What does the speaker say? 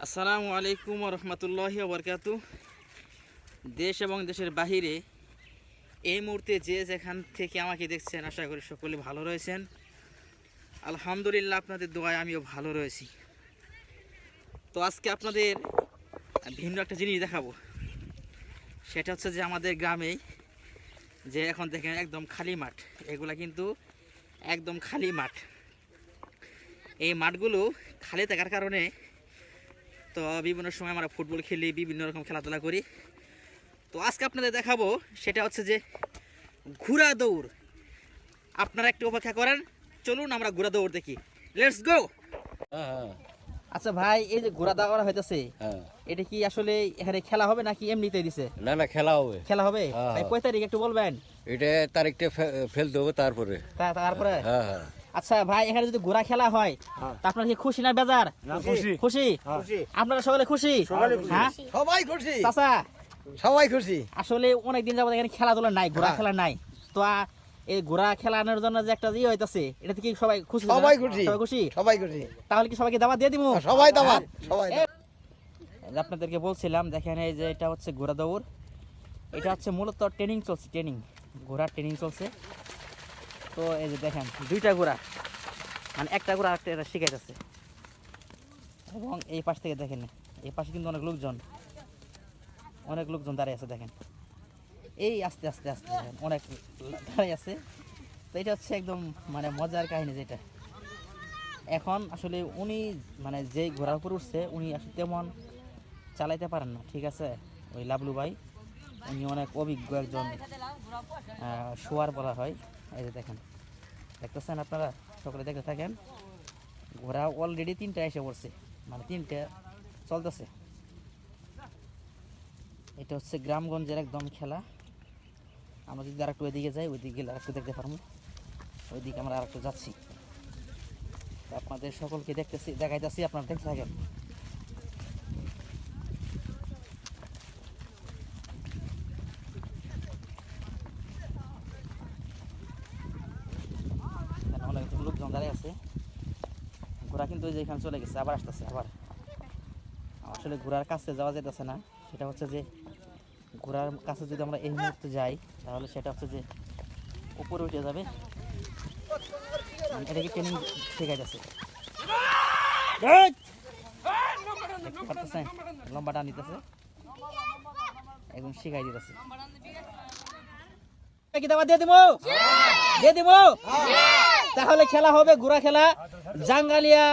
আসসালামু আলাইকুম রহমতুল্লাহি ওবরকাতু। দেশ এবং দেশের বাহিরে এই মুহূর্তে যে যেখান থেকে আমাকে দেখছেন, আশা করি সকলে ভালো রয়েছেন। আলহামদুলিল্লাহ, আপনাদের দোয়ায় আমিও ভালো রয়েছি। তো আজকে আপনাদের ভিন্ন একটা জিনিস দেখাবো। সেটা হচ্ছে যে আমাদের গ্রামে যে এখন দেখেন একদম খালি মাঠ, এগুলা কিন্তু একদম খালি মাঠ। এই মাঠগুলো খালি থাকার কারণে তো বিভিন্ন সময় আমরা ফুটবল খেলি, বিভিন্ন রকম খেলাধুলা করি। তো আজকে আপনাদের দেখাবো সেটা হচ্ছে যে ঘোড়া দৌড়। আপনারা একটু অপেক্ষা করেন, চলুন আমরা ঘোড়া দৌড় দেখি। Let's go. আচ্ছা ভাই, এই যে ঘোড়া দৌড় হইতেছে, এটা কি আসলে এখানে খেলা হবে নাকি এমনিতেই দিছে? না না, খেলা হবে। খেলা হবে ভাই, কয় তারিখ একটু বলবেন? এটা তারিখটা ফেলতে হবে তারপরে। তারপরে হ্যাঁ হ্যাঁ। আচ্ছা ভাই, এখানে যদি ঘোড়া খেলা হয় তা আপনারা কি খুশি না বেজার? খুশি। আপনারা সকলে খুশি? হ্যাঁ, সবাই খুশি, চাচা সবাই খুশি। আসলে অনেকদিন যাবত এখানে খেলাধুলা নাই, ঘোড়া খেলা নাই। তো এই ঘোড়া খেলানোর জন্য যে একটা ইয়ে হইতাছে, এটাতে কি সবাই খুশি? সবাই খুশি, সবাই খুশি, সবাই খুশি। তাহলে কি সবাইকে দাওয়াত দিয়ে দিব? সবাই দাওয়াত, সবাই। আপনাদেরকে বলছিলাম, দেখেন এই যে এটা হচ্ছে ঘোড়া দৌড়। এটা হচ্ছে মূলত ট্রেনিং চলছে, ঘোড়ার ট্রেনিং চলছে। তো এই যে দেখেন দুইটা ঘোড়া, মানে একটা ঘোড়া আরেকটা এটা শিখাইতেছে। এবং এই পাশ থেকে দেখেন, এই পাশে কিন্তু অনেক লোকজন দাঁড়িয়ে আছে। দেখেন এই আস্তে আস্তে আস্তে দেখেন অনেক দাঁড়িয়ে আছে। তো এটা হচ্ছে একদম মানে মজার কাহিনী। যেটা এখন আসলে উনি মানে যেই ঘোড়ার উপর উঠছে, উনি আসলে তেমন চালাইতে পারেন না, ঠিক আছে? ওই লাবলু ভাই, উনি অনেক অভিজ্ঞ একজন শোয়ার বলা হয়। এই যে দেখেন, দেখতেছেন আপনারা, সকলে দেখতে থাকেন। ঘোড়া অলরেডি 3টা এসে পড়ছে, মানে 3টে চলতেছে। এটা হচ্ছে গ্রামগঞ্জের একদম খেলা। আমরা যদি আরেকটু ওইদিকে যাই, ওইদিকে গেলে আরেকটু দেখতে পারবো। ওইদিকে আমরা আরেকটু যাচ্ছি, আপনাদের সকলকে দেখাইতেছি, আপনারা দেখতে থাকেন। অনেক লোকজন দাঁড়িয়ে আছে। ঘোড়া কিন্তু ওই যে এখানে চলে গেছে, আবার আসতেছে। আবার আসলে ঘোড়ার কাছে যাওয়া যেতেছে না। সেটা হচ্ছে যে ঘোড়ার কাছে যদি আমরা এই মুহূর্তে যাই, তাহলে সেটা হচ্ছে যে উপরে উঠে যাবে। এটাকে ট্রেনিং শেখাইতেছে। লম্বাটা নিতেছে, একদম শিখাই দিতেছে। দিয়ে দিব তাহলে খেলা হবে ঘোড়া খেলা। জাঙ্গালিয়া